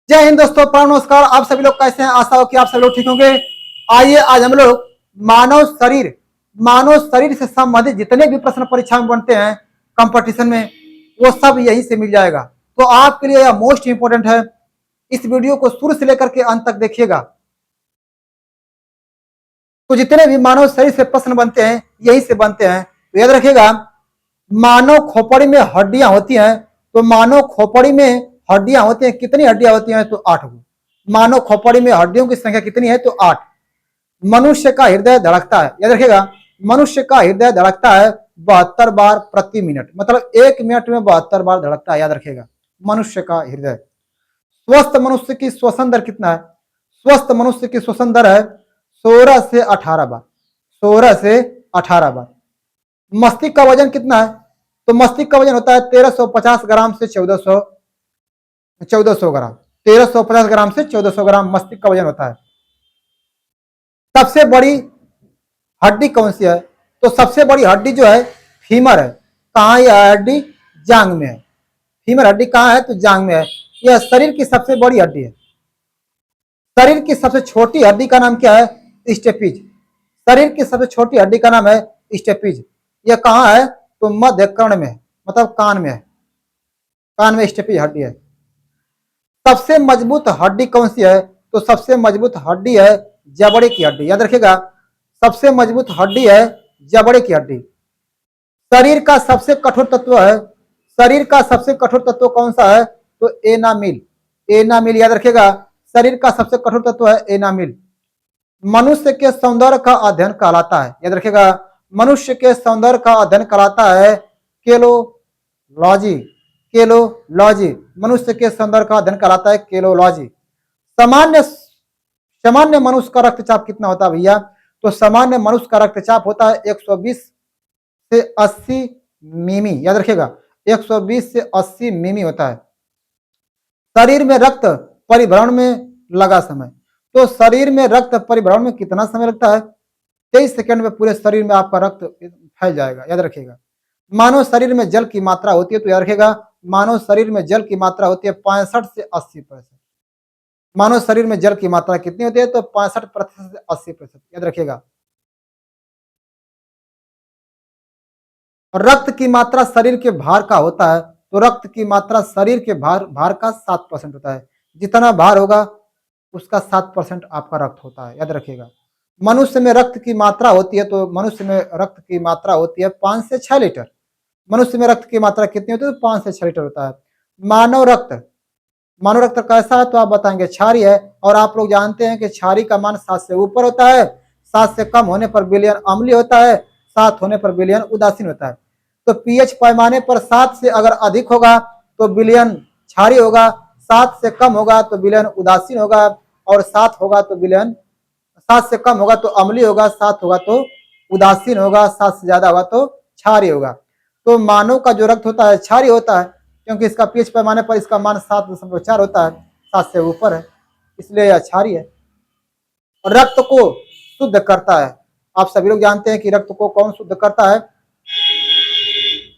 जय हिंद दोस्तों, प्रणाम, नमस्कार। आप सभी लोग कैसे हैं? आशा हो कि आप सभी लोग ठीक होंगे। आइए आज हम लोग मानव शरीर से संबंधित जितने भी प्रश्न परीक्षा में बनते हैं कंपटीशन में, वो सब यहीं से मिल जाएगा। तो आपके लिए यह मोस्ट इंपोर्टेंट है। इस वीडियो को शुरू से लेकर के अंत तक देखिएगा। तो जितने भी मानव शरीर से प्रश्न बनते हैं यहीं से बनते हैं। तो याद रखिएगा, मानव खोपड़ी में हड्डियां होती हैं। तो मानव खोपड़ी में हड्डियां होती हैं, कितनी हड्डियां होती हैं? तो 8 गो। मानव खोपड़ी में हड्डियों की संख्या कितनी है? तो 8। मनुष्य का हृदय धड़कता है, याद रखिएगा, मनुष्य का हृदय धड़कता है 72 बार प्रति मिनट, मतलब 1 मिनट में 72 बार धड़कता है। याद रखिएगा, मनुष्य का हृदय। स्वस्थ मनुष्य की श्वसन दर कितना है? स्वस्थ मनुष्य की श्वसन दर है 16 से 18 बार। 16 से 18 बार। मस्तिष्क का वजन कितना है? तो मस्तिष्क का वजन होता है 1350 ग्राम से 1400 ग्राम। 1350 ग्राम से 1400 ग्राम मस्तिष्क का वजन होता है। सबसे बड़ी हड्डी कौन सी है? तो सबसे बड़ी हड्डी जो है फीमर है। कहाँ यह हड्डी? जांग में है। फीमर हड्डी कहाँ है? तो जांग में है। यह शरीर की सबसे बड़ी हड्डी है। शरीर की सबसे छोटी हड्डी का नाम क्या है? स्टेपीज। शरीर की सबसे छोटी हड्डी का नाम है स्टेपीज। यह कहाँ है? तो मध्य कर्ण में, मतलब कान में है। कान में स्टेपीज हड्डी है। सबसे मजबूत हड्डी कौन सी है? तो सबसे मजबूत हड्डी है जबड़े की हड्डी। याद रखिएगा, सबसे मजबूत हड्डी है जबड़े की हड्डी। शरीर का सबसे कठोर तत्व है, शरीर का सबसे कठोर तत्व कौन सा है? तो एनामिल। एनामिल, याद रखिएगा, शरीर का सबसे कठोर तत्व है एनामिल। मनुष्य के सौंदर्य का अध्ययन कहलाता है, याद रखिएगा, मनुष्य के सौंदर्य का अध्ययन कहलाता है केलोलॉजी। केलोलॉजी, मनुष्य के सौंदर्य का अध्ययन कहलाता है केलोलॉजी। सामान्य सामान्य मनुष्य का रक्तचाप कितना होता है भैया? तो सामान्य मनुष्य का रक्तचाप होता है 120 से 80 मिमी। याद रखिएगा, 120 से 80 मिमी होता है। शरीर में रक्त परिभ्रमण में लगा समय, तो शरीर में रक्त परिभ्रमण में कितना समय लगता है? 23 सेकंड में पूरे शरीर में आपका रक्त फैल जाएगा। याद रखिएगा, मानव शरीर में जल की मात्रा होती है, तो याद रखिएगा, मानव शरीर में जल की मात्रा होती है 65 से 80%। मानव शरीर में जल की मात्रा कितनी होती है? तो 65% से 80%। याद रखिएगा। रक्त की मात्रा शरीर के भार का होता है, तो रक्त की मात्रा शरीर के भार का 7% होता है। जितना भार होगा उसका 7% आपका रक्त होता है। याद रखिएगा। मनुष्य में रक्त की मात्रा होती है, तो मनुष्य में रक्त की मात्रा होती है 5 से 6 लीटर। मनुष्य में रक्त की मात्रा कितनी होती है? तो 5 से 6 लीटर होता है। मानव रक्त कैसा है? तो आप बताएंगे क्षारीय है। और आप लोग जानते हैं कि क्षारीय का मान 7 से ऊपर होता है, 7 से कम होने पर विलयन अम्लीय होता है, 7 होने पर विलयन उदासीन होता है। तो पीएच पैमाने पर 7 से अगर अधिक होगा तो विलयन क्षारीय होगा, 7 से कम होगा तो विलयन उदासीन होगा, और 7 होगा तो विलयन, 7 से कम होगा तो अम्लीय होगा, 7 होगा तो उदासीन होगा, 7 से ज्यादा होगा तो क्षारीय होगा। तो मानव का जो रक्त होता है क्षारीय होता है, क्योंकि इसका पीएच पैमाने पर इसका मान 7.4 होता है, 7 से ऊपर है, इसलिए यह क्षारीय है। और रक्त को शुद्ध करता है। आप सभी लोग जानते हैं कि रक्त को कौन शुद्ध करता है?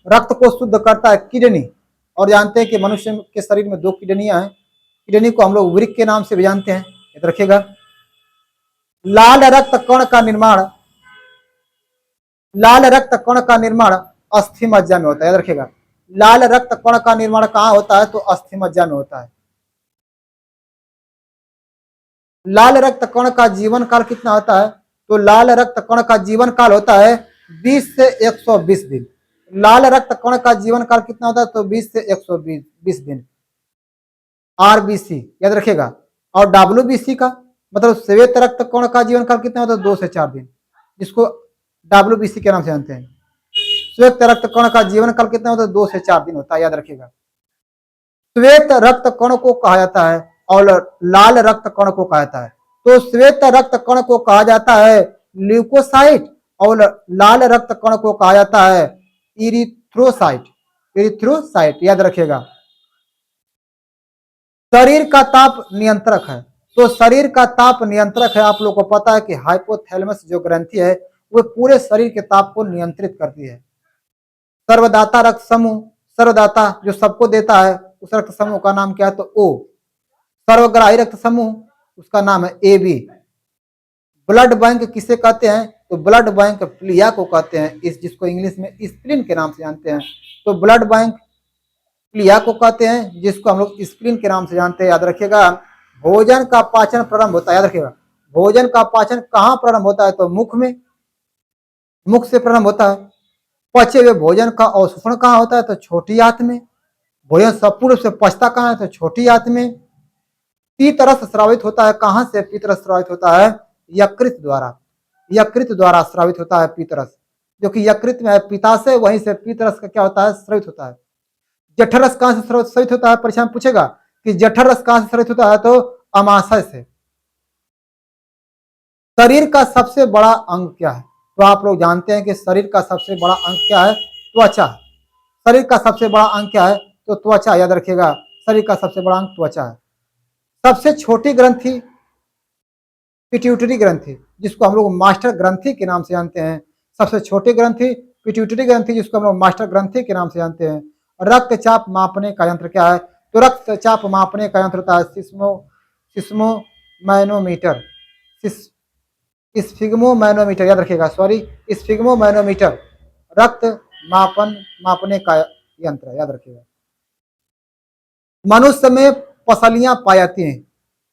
रक्त को शुद्ध करता है किडनी। और जानते हैं कि मनुष्य के शरीर में 2 किडनियां हैं। किडनी को हम लोग वृक्क के नाम से भी जानते हैं, याद रखिएगा। लाल रक्त कण का निर्माण, लाल रक्त कण का निर्माण अस्थि मज्जा में होता है। याद रखिएगा, लाल रक्त कण का निर्माण कहाँ होता है? तो अस्थि मज्जा में होता है। लाल रक्त कण का जीवन काल कितना होता है? तो लाल रक्त कण का जीवन काल होता है 20 से 120 दिन। लाल रक्त कण का जीवन काल कितना होता है? तो 20 से 120 दिन। आरबीसी, याद रखिएगा। और डब्ल्यूबीसी का मतलब श्वेत रक्त कण का जीवन काल कितना होता है? 2 से 4 दिन, जिसको डब्ल्यूबीसी के नाम से जानते हैं। श्वेत रक्त कण का जीवन काल कितना होता है? 2 से 4 दिन होता है। याद रखिएगा। श्वेत रक्त कण को कहा जाता है और लाल रक्त कण को कहा जाता है। तो श्वेत रक्त कण को कहा जाता है ल्यूकोसाइट, और लाल रक्त कण को कहा जाता है इरिथ्रोसाइट। इरिथ्रोसाइट, याद रखिएगा। शरीर का ताप नियंत्रक है, तो शरीर का ताप नियंत्रक है। आप लोगों को पता है कि हाइपोथैलेमस जो ग्रंथि है वो पूरे शरीर के ताप को नियंत्रित करती है। सर्वदाता रक्त समूह, सर्वदाता जो सबको देता है, उस रक्त समूह का नाम क्या है? तो ओ। सर्वग्राही रक्त समूह, उसका नाम है ए बी। ब्लड बैंक किसे कहते हैं? तो ब्लड बैंक प्लिया को कहते हैं, इस जिसको इंग्लिश में स्प्लीन के नाम से जानते हैं। तो ब्लड बैंक प्लिया को कहते हैं, जिसको हम लोग स्प्लीन के नाम से जानते हैं। याद रखिएगा, भोजन का पाचन प्रारंभ होता है, याद रखिएगा भोजन का पाचन कहाँ प्रारंभ होता है? तो मुख में, मुख से प्रारंभ होता है। पचे हुए भोजन का अवशोषण कहाँ होता है? तो छोटी आंत में। भोजन संपूर्ण रूप से पचता कहाँ है? तो छोटी आंत में। पीतरस स्रावित होता है कहाँ से? पीतरस स्रावित होता है यकृत द्वारा, यकृत द्वारा स्रावित होता है पीतरस, जो कि यकृत में है पित्ताशय, वहीं से पीतरस का क्या होता है? स्रावित होता है। जठररस कहाँ से स्रावित होता है? परीक्षा में पूछेगा कि जठररस कहाँ से स्रावित होता है? तो अमाशय से। शरीर का सबसे बड़ा अंग क्या है? तो आप लोग जानते हैं कि शरीर का सबसे बड़ा अंग क्या है? त्वचा। शरीर का सबसे बड़ा अंग क्या है? तो त्वचा। याद रखिएगा, शरीर का सबसे बड़ा अंग त्वचा है। सबसे छोटी ग्रंथि पिट्यूटरी ग्रंथि, जिसको हम लोग मास्टर ग्रंथि के नाम से जानते हैं। सबसे छोटी ग्रंथि पिट्यूटरी ग्रंथि, जिसको हम लोग मास्टर ग्रंथि के नाम से जानते हैं। रक्तचाप मापने का यंत्र क्या है? तो रक्तचाप मापने का यंत्र होता है सिस्मोमैनोमीटर, स्फिग्मोमैनोमीटर। याद रखिएगा, सॉरी, स्फिग्मोमैनोमीटर रक्त मापने का यंत्र, याद रखिएगा। मनुष्य में पसलियां पाई जाती हैं।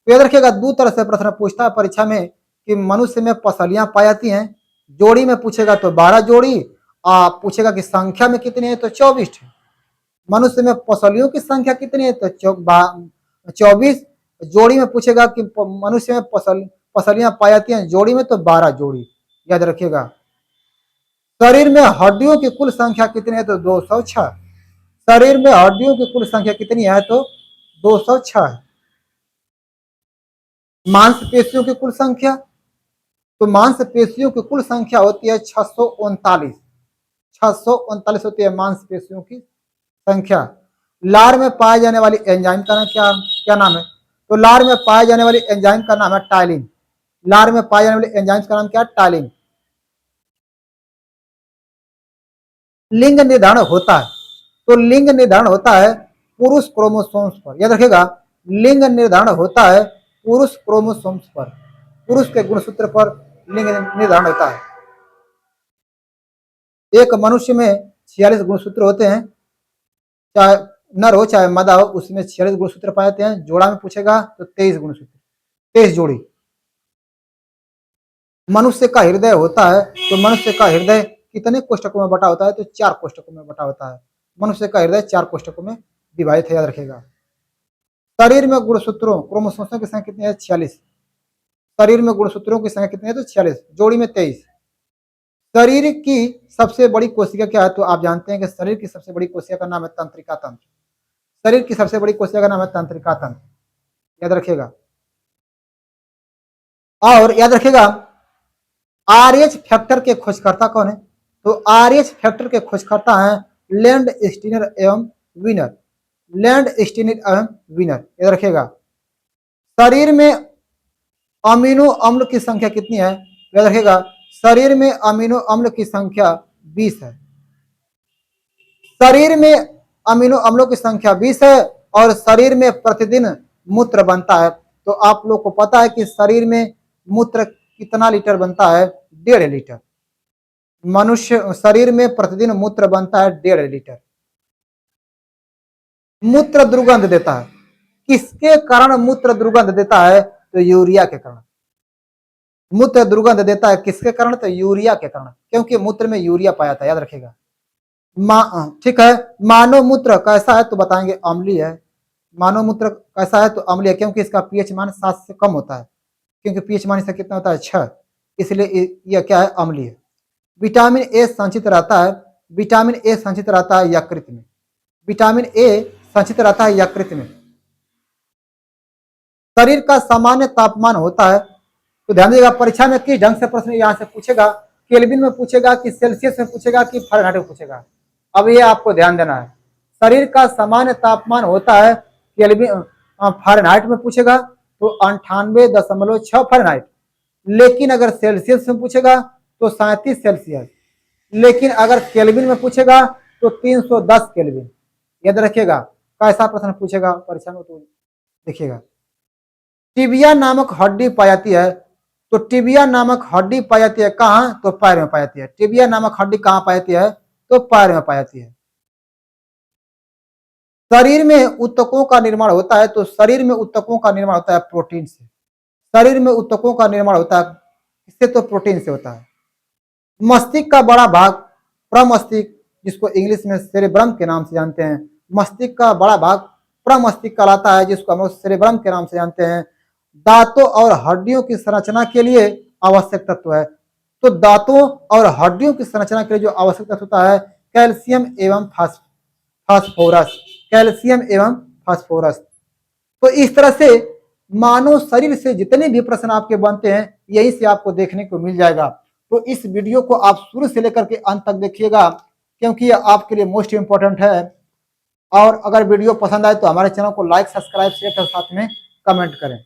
तो याद रखिएगा, दो तरह से प्रश्न पूछता है परीक्षा में कि मनुष्य में पसलियां पाई जाती हैं। जोड़ी में पूछेगा तो 12 जोड़ी, पूछेगा कि संख्या में कितनी है? तो 24 है। मनुष्य में पसलियों की संख्या कितनी है? तो 24। जोड़ी में पूछेगा कि मनुष्य में पसलियां पाई जाती हैं जोड़ी में, तो 12 जोड़ी। याद रखिएगा। शरीर में हड्डियों की कुल संख्या कितनी है? तो 206। शरीर में हड्डियों की कुल संख्या कितनी है? तो 206 है। मांसपेशियों की कुल संख्या, तो मांसपेशियों की कुल संख्या होती है 639। 639 होती है मांसपेशियों की संख्या। लार में पाए जाने वाली एंजाइम का नाम क्या नाम है? तो लार में पाए जाने वाली एंजाइम का नाम है टाइलिन। लार में पाए जाने वाली एंजाइम का नाम क्या है? टाइलिन। लिंग निर्धारण होता है, तो लिंग निर्धारण होता है पुरुष क्रोमोसोम्स पर। याद रखिएगा, लिंग निर्धारण होता है पुरुष क्रोमोसोम्स पर, पुरुष के गुणसूत्र पर लिंग निर्धारण होता है। एक मनुष्य में 46 गुणसूत्र होते हैं, चाहे नर हो चाहे मादा हो, उसमें 46 गुणसूत्र पाए जाते हैं। जोड़ा में पूछेगा तो 23 गुणसूत्र, 23 जोड़ी। मनुष्य का हृदय होता है, तो मनुष्य का हृदय कितने कोष्ठकों में बटा होता है? तो 4 कोष्ठकों में बटा होता है। मनुष्य का हृदय 4 कोष्ठकों में विभाजित है, याद रखेगा। शरीर में गुणसूत्रों क्रोमोसोम्स की संख्या कितनी है? 46। शरीर में गुणसूत्रों की संख्या कितनी है? तो 46, जोड़ी में 23। शरीर की सबसे बड़ी कोशिका क्या है? तो आप जानते हैं कि शरीर की सबसे बड़ी कोशिका का नाम है तंत्रिका तंत्र। शरीर की सबसे बड़ी कोशिका का नाम है तंत्रिका तंत्र, याद रखिएगा। और याद रखिएगा, आरएच फैक्टर के खोजकर्ता कौन है? तो आरएच फैक्टर के खोजकर्ता हैं लैंड स्टीनर एवं विनर। लैंड स्टीनर एवं विनर, याद रखिएगा। शरीर में अमीनो अम्ल की संख्या कितनी है? याद रखिएगा, शरीर में अमीनो अम्ल की संख्या 20 है। शरीर में अमीनो अम्लों की संख्या 20 है और शरीर में प्रतिदिन मूत्र बनता है। तो आप लोग को पता है कि शरीर में मूत्र कितना लीटर बनता है? 1.5 लीटर। मनुष्य शरीर में प्रतिदिन मूत्र बनता है 1.5 लीटर। मूत्र दुर्गंध देता है, किसके कारण मूत्र दुर्गंध देता है? तो यूरिया के कारण। मूत्र दुर्गंध देता है किसके कारण? तो यूरिया के कारण, क्योंकि मूत्र में यूरिया पाया था, याद रखेगा। ठीक है। मानव मूत्र कैसा है? तो बताएंगे अम्लीय है। मानव मूत्र कैसा है? तो अम्लीय, क्योंकि इसका पीएच मान 7 से कम होता है, क्योंकि पीएच मान इसका कितना होता है? 6, इसलिए यह क्या है? अम्लीय। विटामिन ए संचित रहता है, विटामिन ए संचित रहता है यकृत में। विटामिन ए संचित रहता है यकृत में। शरीर का सामान्य तापमान होता है, तो ध्यान दीजिएगा परीक्षा में किस ढंग से प्रश्न यहाँ से पूछेगा, केल्विन में पूछेगा कि सेल्सियस में पूछेगा कि फ़ारेनहाइट में पूछेगा। अब ये आपको ध्यान देना है, शरीर का सामान्य तापमान होता है केल्विन, फ़ारेनहाइट में पूछेगा तो 98.6 फ़ारेनहाइट। लेकिन अगर सेल्सियस में पूछेगा तो 37 सेल्सियस। लेकिन अगर केल्विन में पूछेगा तो 310 केल्विन। याद रखिएगा, कैसा प्रश्न पूछेगा परीक्षा में, तो देखिएगा। टिबिया नामक हड्डी पाई जाती है। तो टिबिया नामक हड्डी पाई जाती है कहाँ? तो पैर में पाई जाती है। टिबिया नामक हड्डी कहाँ पाई जाती है? तो पैर में पाई जाती है। शरीर में ऊतकों का निर्माण होता है। तो शरीर में ऊतकों का निर्माण होता है प्रोटीन से। शरीर में ऊतकों का निर्माण होता है इससे, तो प्रोटीन से होता है। मस्तिष्क का बड़ा भाग प्रमस्तिष्क, जिसको इंग्लिश में सेरेब्रम के नाम से जानते हैं, मस्तिष्क का बड़ा भाग प्रमस्तिष्क कहलाता है, जिसको हम लोग सेरेब्रम के नाम से जानते हैं। दांतों और हड्डियों की संरचना के लिए आवश्यक तत्व है। तो दांतों और हड्डियों की संरचना के लिए जो आवश्यक तत्व होता है, कैल्शियम एवं फास्फोरस। कैल्शियम एवं फास्फोरस। तो इस तरह से मानव शरीर से जितने भी प्रश्न आपके बनते हैं, यही से आपको देखने को मिल जाएगा। तो इस वीडियो को आप शुरू से लेकर के अंत तक देखिएगा, क्योंकि यह आपके लिए मोस्ट इंपॉर्टेंट है। और अगर वीडियो पसंद आए तो हमारे चैनल को लाइक, सब्सक्राइब, शेयर और साथ में कमेंट करें।